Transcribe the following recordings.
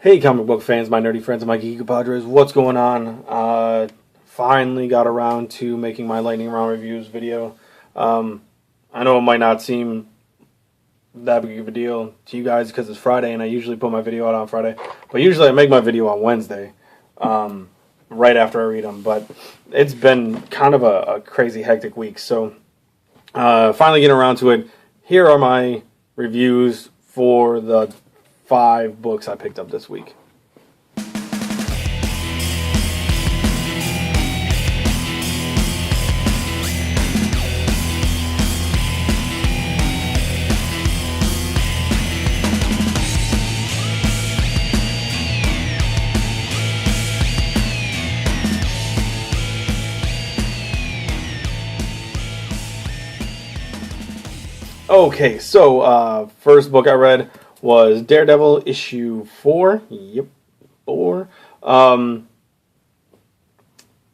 Hey, comic book fans, my nerdy friends, and my geeky compadres, what's going on? Finally got around to making my lightning round reviews video. I know it might not seem that big of a deal to you guys because it's Friday, and I usually put my video out on Friday. But usually I make my video on Wednesday, right after I read them. But it's been kind of a crazy, hectic week. So finally getting around to it. Here are my reviews for the 5 books I picked up this week. Okay, so first book I read was Daredevil issue 4. Yep, 4.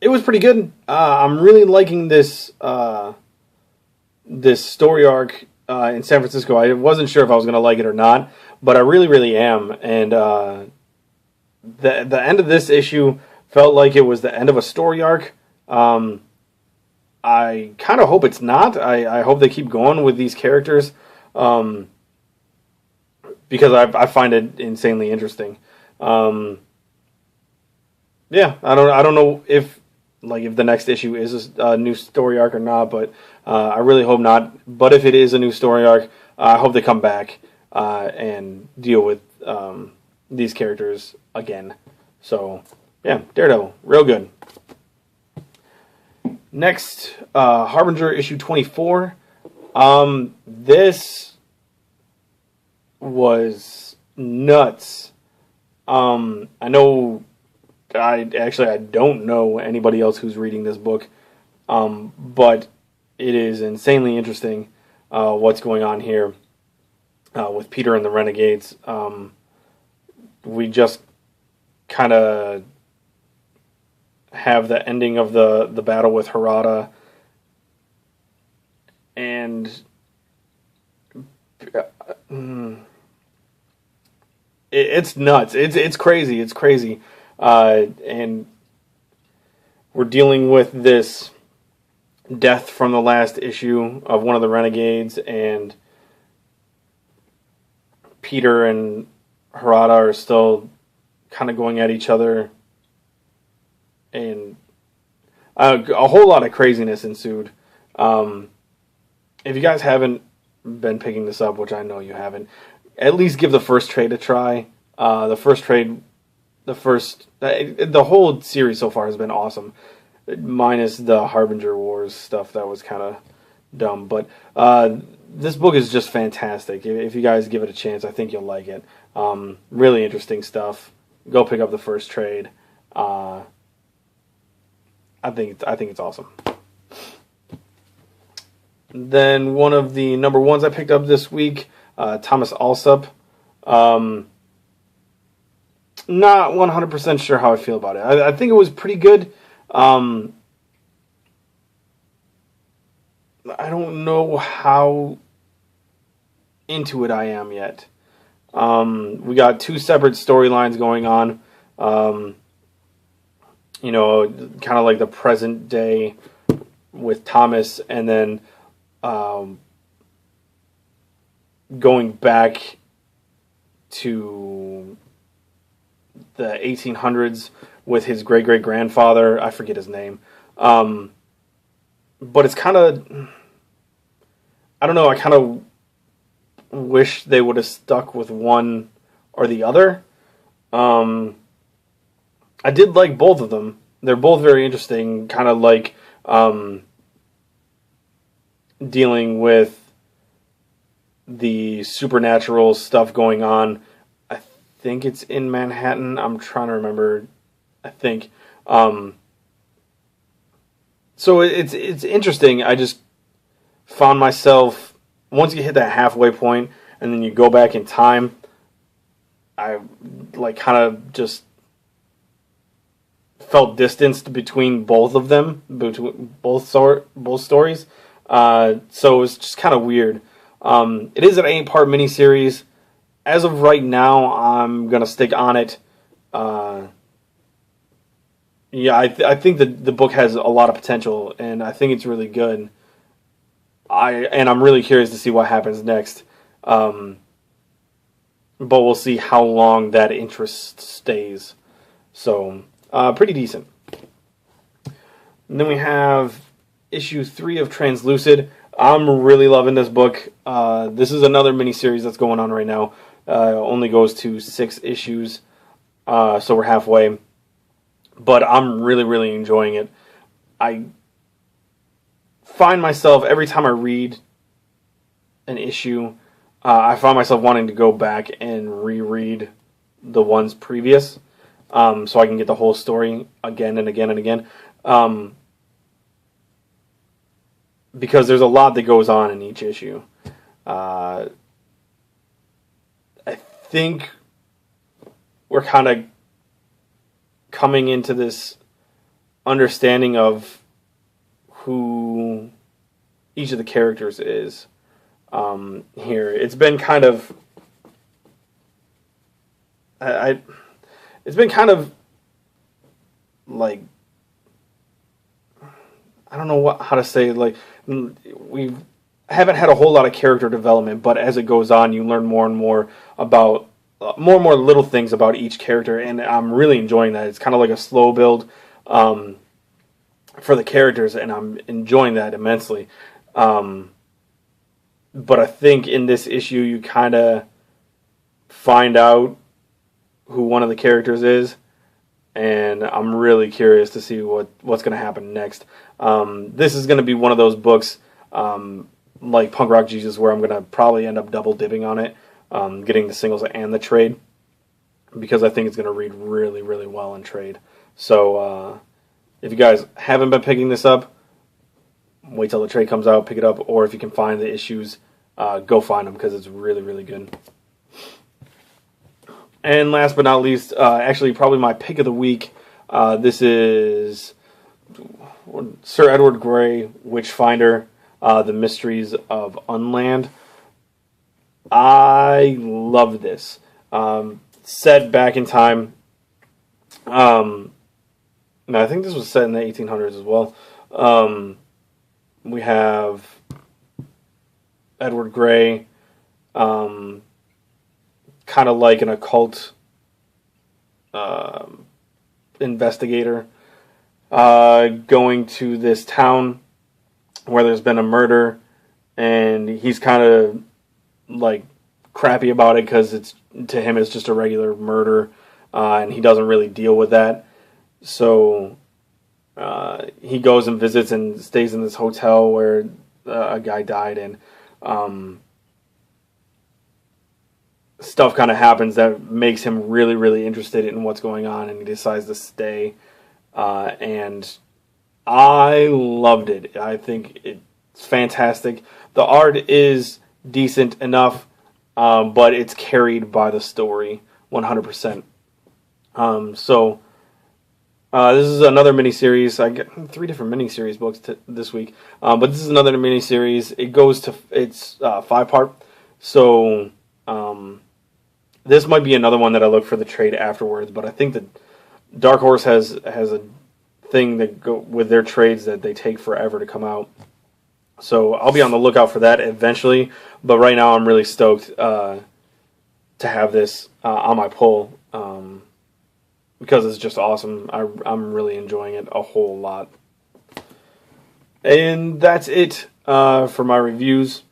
It was pretty good. I'm really liking this this story arc in San Francisco. I wasn't sure if I was going to like it or not, but I really, really am. And the end of this issue felt like it was the end of a story arc. I kind of hope it's not. I hope they keep going with these characters. Because I find it insanely interesting. Yeah, I don't know if the next issue is a new story arc or not, but I really hope not. But if it is a new story arc, I hope they come back and deal with these characters again. So yeah, Daredevil, real good. Next, Harbinger issue 24. This was nuts. I know I don't know anybody else who's reading this book, but it is insanely interesting what's going on here with Peter and the Renegades. We just kind of have the ending of the battle with Harada, and it's nuts. It's crazy. It's crazy. And we're dealing with this death from the last issue of one of the Renegades, and Peter and Harada are still kind of going at each other, and a whole lot of craziness ensued. If you guys haven't been picking this up, which I know you haven't, at least give the first trade a try. The whole series so far has been awesome, minus the Harbinger Wars stuff that was kind of dumb. But this book is just fantastic. If you guys give it a chance, I think you'll like it. Really interesting stuff. Go pick up the first trade. I think it's awesome. Then one of the number ones I picked up this week, Thomas All Sup. Not 100% sure how I feel about it. I think it was pretty good. I don't know how into it I am yet. We got 2 separate storylines going on. Kind of like the present day with Thomas, and then going back to the 1800s with his great-great-grandfather. I forget his name. But it's kind of, I don't know, I kind of wish they would have stuck with one or the other. I did like both of them. They're both very interesting, kind of like dealing with the supernatural stuff going on. I think it's in Manhattan. I'm trying to remember. I think. So it's interesting. I just found myself, once you hit that halfway point and then you go back in time, I kind of just felt distanced between both of them, between both stories. So it was just kind of weird. It is an 8-part miniseries. as of right now, I'm going to stick on it. Yeah, I think the book has a lot of potential, and I think it's really good. I'm really curious to see what happens next. But we'll see how long that interest stays. So, pretty decent. And then we have issue 3 of Translucid. I'm really loving this book. This is another miniseries that's going on right now. Only goes to 6 issues, so we're halfway. But I'm really, really enjoying it. I find myself, every time I read an issue, I find myself wanting to go back and reread the ones previous, so I can get the whole story again and again and again. Because there's a lot that goes on in each issue. I think we're kind of coming into this understanding of who each of the characters is here. It's been kind of it's been kind of like, I don't know how to say, like, we haven't had a whole lot of character development, but as it goes on, you learn more and more about more and more little things about each character, and I'm really enjoying that. It's kind of like a slow build for the characters, and I'm enjoying that immensely. But I think in this issue, you kind of find out who one of the characters is, and I'm really curious to see what's going to happen next. This is going to be one of those books, like Punk Rock Jesus, where I'm going to probably end up double dipping on it, getting the singles and the trade, because I think it's going to read really, really well in trade. So if you guys haven't been picking this up, wait till the trade comes out, pick it up, or if you can find the issues, go find them, because it's really, really good. And last but not least, actually probably my pick of the week, this is Sir Edward Grey, Witchfinder, The Mysteries of Unland. I love this. Set back in time. No, I think this was set in the 1800s as well. We have Edward Grey, kind of like an occult investigator, going to this town where there's been a murder, and he's kind of like crappy about it because to him it's just a regular murder, and he doesn't really deal with that. So he goes and visits and stays in this hotel where a guy died, and stuff kind of happens that makes him really, really interested in what's going on, and he decides to stay. And I loved it. I think it's fantastic. The art is decent enough, but it's carried by the story 100%. So this is another miniseries. I get 3 different miniseries books this week, but this is another miniseries. It's 5-part. So this might be another one that I look for the trade afterwards. But I think that Dark Horse has a thing that go with their trades that they take forever to come out. So I'll be on the lookout for that eventually. But right now I'm really stoked to have this on my pull. Because it's just awesome. I'm really enjoying it a whole lot. And that's it for my reviews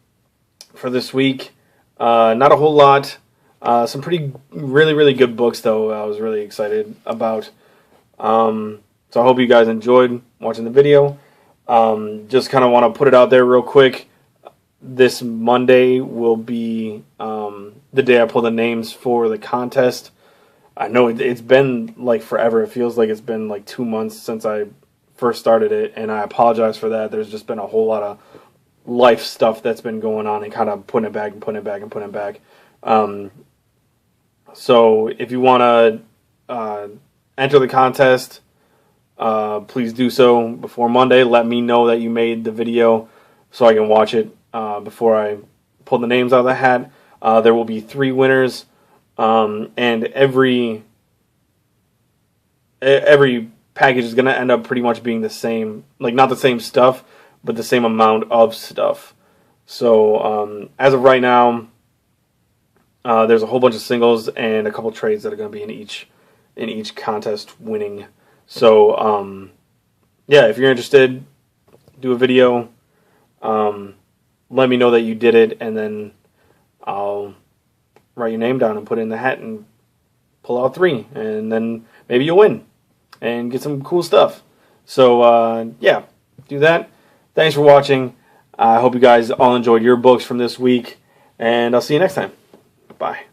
for this week. Not a whole lot. Some really, really good books, though, I was really excited about. So I hope you guys enjoyed watching the video. Just kind of want to put it out there real quick. This Monday will be the day I pull the names for the contest. I know it's been like forever. It feels like it's been like 2 months since I first started it, and I apologize for that. There's just been a whole lot of life stuff that's been going on and kind of putting it back and putting it back and putting it back. So if you want to enter the contest, please do so before Monday. Let me know that you made the video so I can watch it before I pull the names out of the hat. There will be 3 winners. and every package is going to end up pretty much being the same, like not the same stuff, but the same amount of stuff. So as of right now, there's a whole bunch of singles and a couple trades that are going to be in each contest winning. So yeah, if you're interested, do a video. Let me know that you did it, and then I'll write your name down and put it in the hat and pull out 3, and then maybe you'll win and get some cool stuff. So yeah, do that. Thanks for watching. I hope you guys all enjoyed your books from this week, and I'll see you next time. Bye.